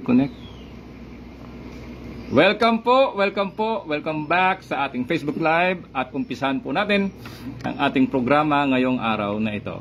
connect. Welcome welcome back sa ating Facebook Live at umpisahan po natin ang ating programa ngayong araw na ito.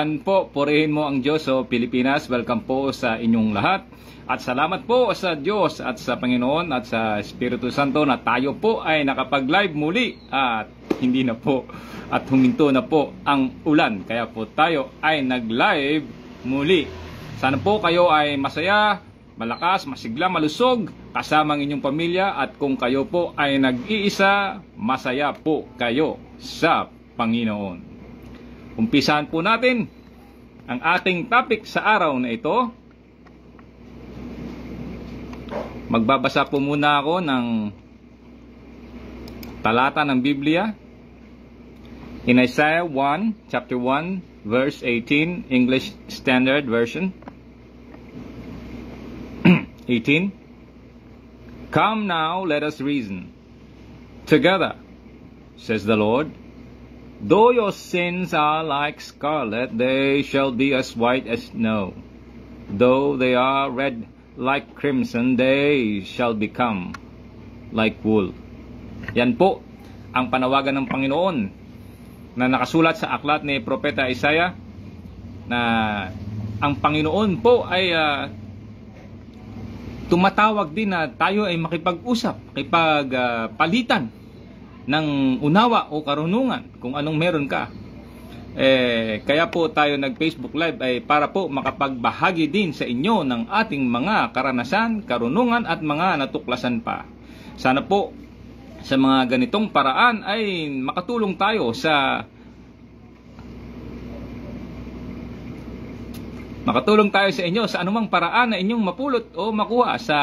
Yan po, purihin mo ang Diyos o Pilipinas. Welcome po sa inyong lahat. At salamat po sa Diyos at sa Panginoon at sa Espiritu Santo na tayo po ay nakapag-live muli at hindi na po at huminto na po ang ulan. Kaya po tayo ay nag-live muli. Sana po kayo ay masaya, malakas, masigla, malusog kasama ang inyong pamilya, at kung kayo po ay nag-iisa, masaya po kayo sa Panginoon. Umpisahan po natin ang ating topic sa araw na ito. Magbabasa po muna ako ng talata ng Biblia in Isaiah 1, chapter 1, verse 18, English Standard Version. 18. Come now, let us reason together, says the Lord. Though your sins are like scarlet, they shall be as white as snow. Though they are red like crimson, they shall become like wool. Yan po ang panawagan ng Panginoon na nakasulat sa aklat ni Propeta Isaiah, na ang Panginoon po ay tumatawag din na tayo ay makipag-usap, makipagpalitan ng unawa o karunungan kung anong meron ka. Kaya po tayo nag-Facebook Live ay para po makapagbahagi din sa inyo ng ating mga karanasan, karunungan at mga natuklasan pa. Sana po sa mga ganitong paraan ay makatulong tayo sa inyo sa anumang paraan na inyong mapulot o makuha sa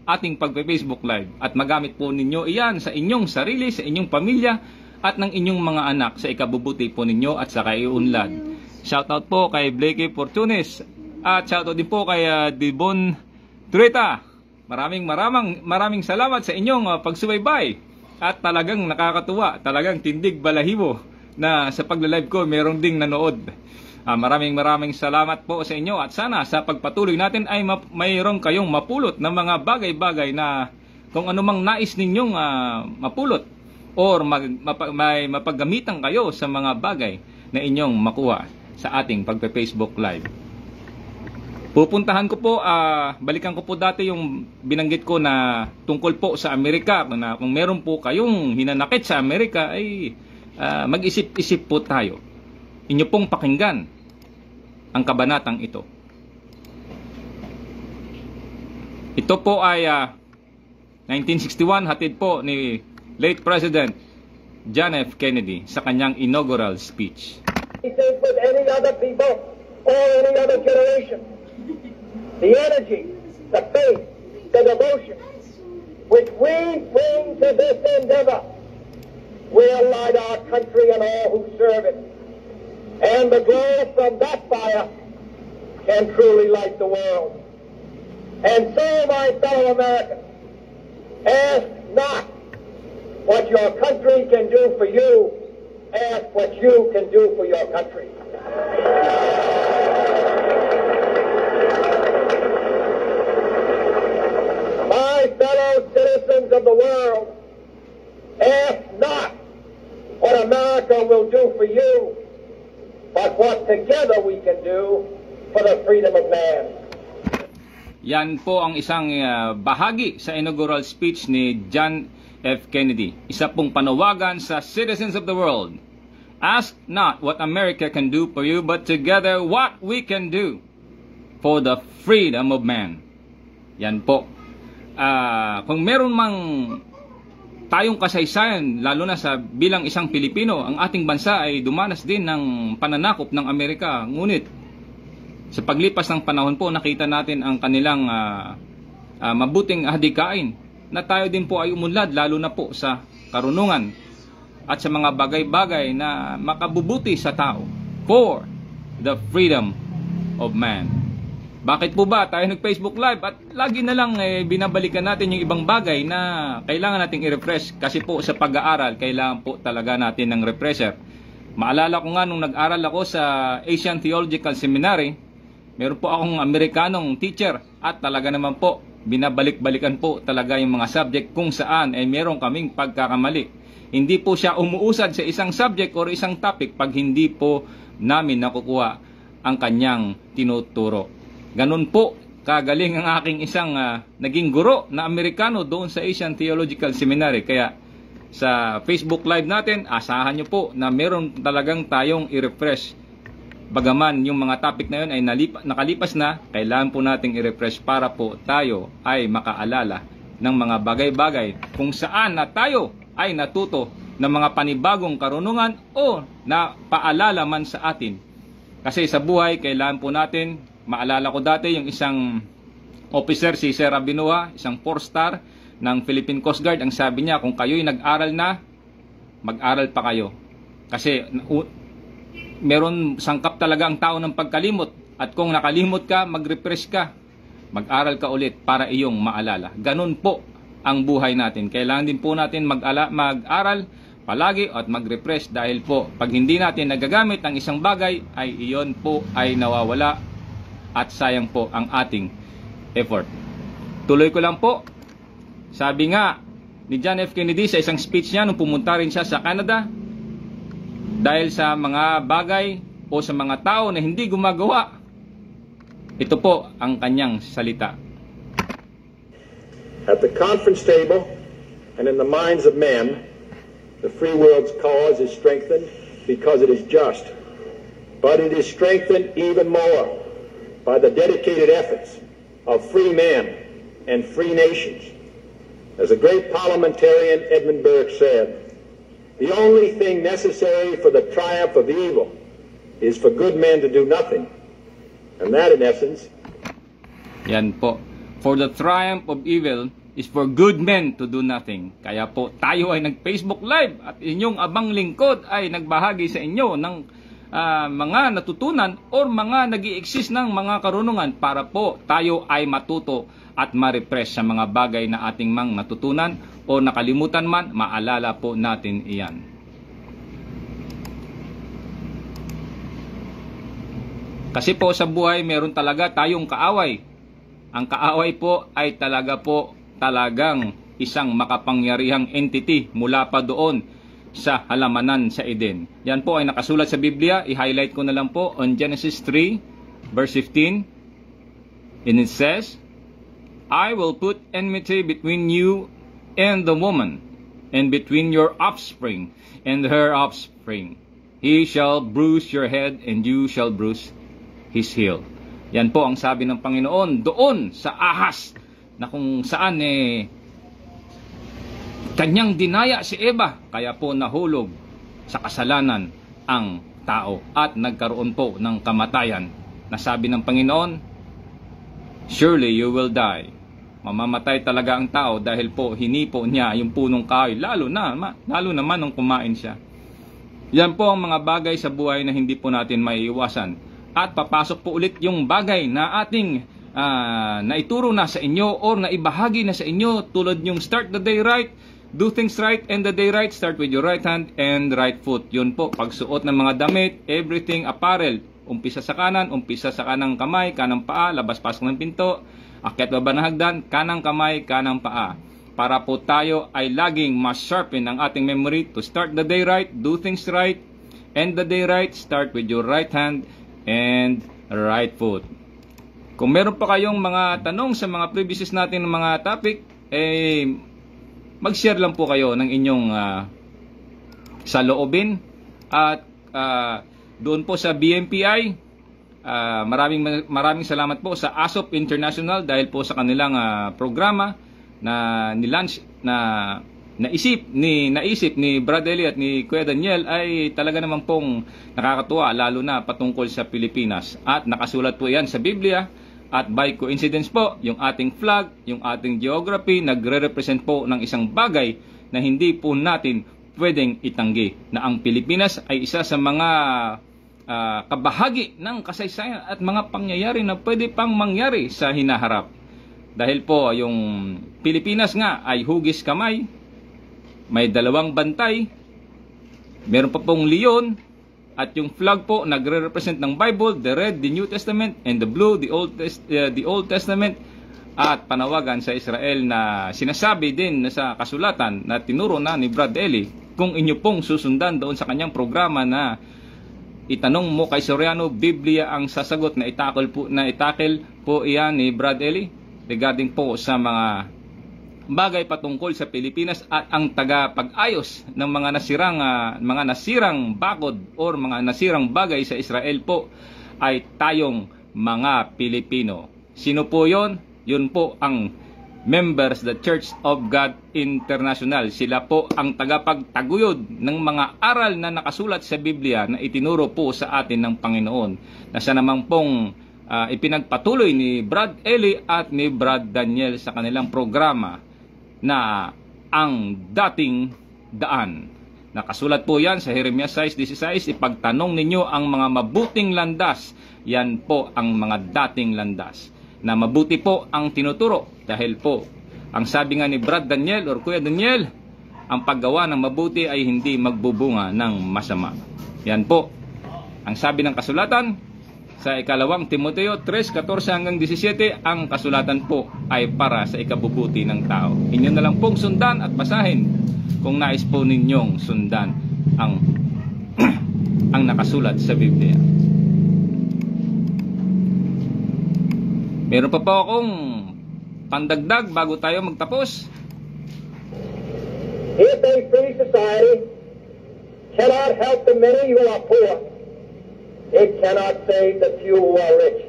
ating pagpe-Facebook Live, at magamit po ninyo iyan sa inyong sarili, sa inyong pamilya at ng inyong mga anak sa ikabubuti po ninyo at sa kaiunlad. Shoutout po kay Blakey Fortunes at shoutout din po kay Dibon Treta. Maraming salamat sa inyong pagsubaybay, at talagang nakakatuwa, talagang tindig balahibo na sa pagla-live ko meron ding nanood. Maraming salamat po sa inyo, at sana sa pagpatuloy natin ay mayroon kayong mapulot ng mga bagay-bagay na kung anumang nais ninyong mapulot or may mapaggamitan kayo sa mga bagay na inyong makuha sa ating pagpe-Facebook Live. Pupuntahan ko po, balikan ko po dati yung binanggit ko na tungkol po sa Amerika, na kung meron po kayong hinanakit sa Amerika ay mag-isip-isip po tayo. Inyo pong pakinggan ang kabanatang ito. Ito po ay 1961, hatid po ni late President John F. Kennedy sa kanyang inaugural speech. He says with any other people or any other generation, the energy, the faith, the devotion which we bring to this endeavor will light our country and all who serve it. And the glow from that fire can truly light the world. And so, my fellow Americans, ask not what your country can do for you, ask what you can do for your country. My fellow citizens of the world, ask not what America will do for you, but what together we can do for the freedom of man. Yan po ang isang bahagi sa inaugural speech ni John F. Kennedy. Isa pong panawagan sa citizens of the world. Ask not what America can do for you, but together what we can do for the freedom of man. Yan po. Kung meron mang tayong kasaysayan, lalo na sa bilang isang Pilipino, ang ating bansa ay dumanas din ng pananakop ng Amerika. Ngunit sa paglipas ng panahon po, nakita natin ang kanilang mabuting hadikain, na tayo din po ay umunlad, lalo na po sa karunungan at sa mga bagay-bagay na makabubuti sa tao for the freedom of man. Bakit po ba tayo nag-Facebook Live at lagi na lang binabalikan natin yung ibang bagay na kailangan nating i-refresh? Kasi po sa pag-aaral, kailangan po talaga natin ng refresher. Maalala ko nga nung nag-aral ako sa Asian Theological Seminary, meron po akong Amerikanong teacher, at talaga naman po binabalik-balikan po talaga yung mga subject kung saan ay meron kaming pagkakamali. Hindi po siya umuusad sa isang subject or isang topic pag hindi po namin nakukuha ang kanyang tinuturo. Ganun po kagaling ang aking isang naging guro na Amerikano doon sa Asian Theological Seminary. Kaya sa Facebook Live natin, asahan nyo po na meron talagang tayong i-refresh Bagaman yung mga topic na yun ay nakalipas na, kailangan po nating i-refresh para po tayo ay makaalala ng mga bagay-bagay kung saan na tayo ay natuto ng mga panibagong karunungan o na paalala man sa atin. Kasi sa buhay, kailangan po natin, maalala ko dati yung isang officer, si Sir Abinoa, isang 4-star ng Philippine Coast Guard, ang sabi niya, kung kayo'y nag-aral na, mag-aral pa kayo. Kasi meron sangkap talaga ang tao ng pagkalimot. At kung nakalimot ka, mag-refresh ka. Mag-aral ka ulit para iyong maalala. Ganun po ang buhay natin. Kailangan din po natin mag-aral palagi at mag-refresh dahil po pag hindi natin nagagamit ang isang bagay ay iyon po ay nawawala at sayang po ang ating effort. Tuloy ko lang po. Sabi nga ni John F. Kennedy sa isang speech niya nung pumunta rin siya sa Canada, dahil sa mga bagay o sa mga tao na hindi gumagawa, ito po ang kanyang salita. At the conference table and in the minds of men, the free world's cause is strengthened because it is just. But it is strengthened even more by the dedicated efforts of free men and free nations. As the great parliamentarian Edmund Burke said, the only thing necessary for the triumph of evil is for good men to do nothing. And that, in essence, yan po. For the triumph of evil is for good men to do nothing. Kaya po tayo ay nag-Facebook Live at inyong abang lingkod ay nagbahagi sa inyo ng mga natutunan o mga nag-i-exist ng mga karunungan para po tayo ay matuto at ma-refresh sa mga bagay na ating mang natutunan o nakalimutan man, maalala po natin iyan. Kasi po sa buhay meron talaga tayong kaaway. Ang kaaway po ay talagang isang makapangyarihang entity mula pa doon sa halamanan sa Eden. Yan po ay nakasulat sa Biblia. I-highlight ko na lang po on Genesis 3 verse 15. And it says, I will put enmity between you and the woman, and between your offspring and her offspring. He shall bruise your head, and you shall bruise his heel. Yan po ang sabi ng Panginoon doon sa ahas na kung saan kanyang dinaya si Eva, kaya po nahulog sa kasalanan ang tao at nagkaroon po ng kamatayan. Nasabi ng Panginoon, surely you will die. Mamamatay talaga ang tao dahil po hinipo niya yung punong kahoy, lalo naman nung kumain siya. Yan po ang mga bagay sa buhay na hindi po natin maiiwasan. At papasok po ulit yung bagay na ating naituro na sa inyo or naibahagi na sa inyo, tulad yung start the day right, do things right, end the day right, start with your right hand and right foot. Yun po, pagsuot ng mga damit, everything apparel, umpisa sa kanan, umpisa sa kanang kamay, kanang paa, labas-pasok ng pinto, akyat baba ng hagdan, kanang kamay, kanang paa. Para po tayo ay laging mas sharpen ang ating memory to start the day right, do things right, end the day right, start with your right hand and right foot. Kung meron pa kayong mga tanong sa mga previous natin ng mga topic, mag-share lang po kayo ng inyong saloobin. At doon po sa BMPI, maraming salamat po sa ASOP International dahil po sa kanilang programa na nilaunch na naisip ni Brad Eli at ni Kuya Daniel ay talaga naman pong nakakatuwa, lalo na patungkol sa Pilipinas. At nakasulat po yan sa Biblia at by coincidence po, yung ating flag, yung ating geography nagre-represent po ng isang bagay na hindi po natin pwedeng itanggi, na ang Pilipinas ay isa sa mga kabahagi ng kasaysayan at mga pangyayari na pwede pang mangyari sa hinaharap. Dahil po yung Pilipinas nga ay hugis kamay, may 2 bantay, meron pa pong leon, at yung flag po nagre-represent ng Bible, the red, the New Testament, and the blue, the Old Testament, at panawagan sa Israel na sinasabi din sa kasulatan na tinuro na ni Brad Eli, kung inyo pong susundan doon sa kanyang programa na itanong mo kay Soriano, Biblia ang sasagot, na itackle po iyan ni Brad Eli regarding po sa mga bagay patungkol sa Pilipinas at ang tagapag-ayos ng mga nasirang bakod or mga nasirang bagay sa Israel po ay tayong mga Pilipino. Sino po yon? Yun po ang members the Church of God International. Sila po ang tagapagtaguyod ng mga aral na nakasulat sa Biblia na itinuro po sa atin ng Panginoon, na siya namang pong ipinagpatuloy ni Brad Eli at ni Brad Daniel sa kanilang programa na Ang Dating Daan. Nakasulat po yan sa Jeremias 6:16, ipagtanong ninyo ang mga mabuting landas. Yan po ang mga dating landas. Na mabuti po ang tinuturo. Dahil po, ang sabi nga ni Brad Daniel or Kuya Daniel, ang paggawa ng mabuti ay hindi magbubunga ng masama. Yan po ang sabi ng kasulatan sa ikalawang Timoteo 3:14-17. Ang kasulatan po ay para sa ikabubuti ng tao. Inyo na lang pong sundan at basahin kung nais po ninyong sundan ang ang nakasulat sa Biblia. Meron pa po akong pandagdag bago tayo magtapos. If a free society cannot help the many who are poor, it cannot save the few who are rich.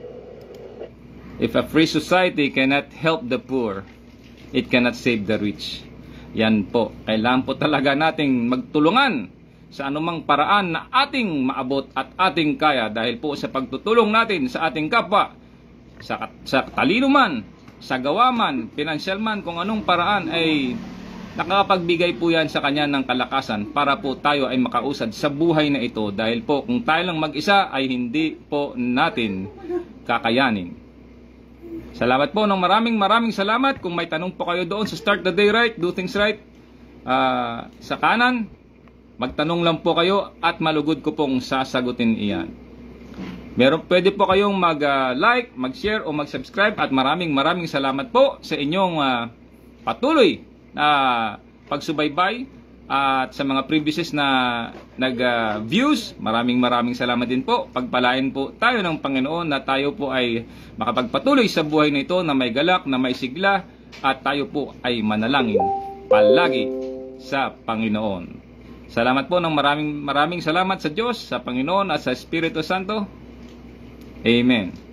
If a free society cannot help the poor, it cannot save the rich. Yan po, kailangan po talaga nating magtulungan sa anumang paraan na ating maabot at ating kaya, dahil po sa pagtutulong natin sa ating kapwa, sa talino man, sa gawa man, pinansyal man, kung anong paraan ay nakakapagbigay po yan sa kanya ng kalakasan para po tayo ay makausad sa buhay na ito, dahil po kung tayo lang mag-isa ay hindi po natin kakayanin. Salamat po ng maraming salamat. Kung may tanong po kayo doon sa Start the Day Right, Do Things Right, sa kanan, magtanong lang po kayo at malugod ko pong sasagutin iyan. Pwede po kayong mag-like, mag-share o mag-subscribe, at maraming salamat po sa inyong patuloy na pagsubaybay at sa mga previous na nag-views. Maraming salamat din po. Pagpalain po tayo ng Panginoon na tayo po ay makapagpatuloy sa buhay na ito na may galak, na may sigla, at tayo po ay manalangin palagi sa Panginoon. Salamat po ng maraming salamat sa Diyos, sa Panginoon at sa Espiritu Santo. Amen.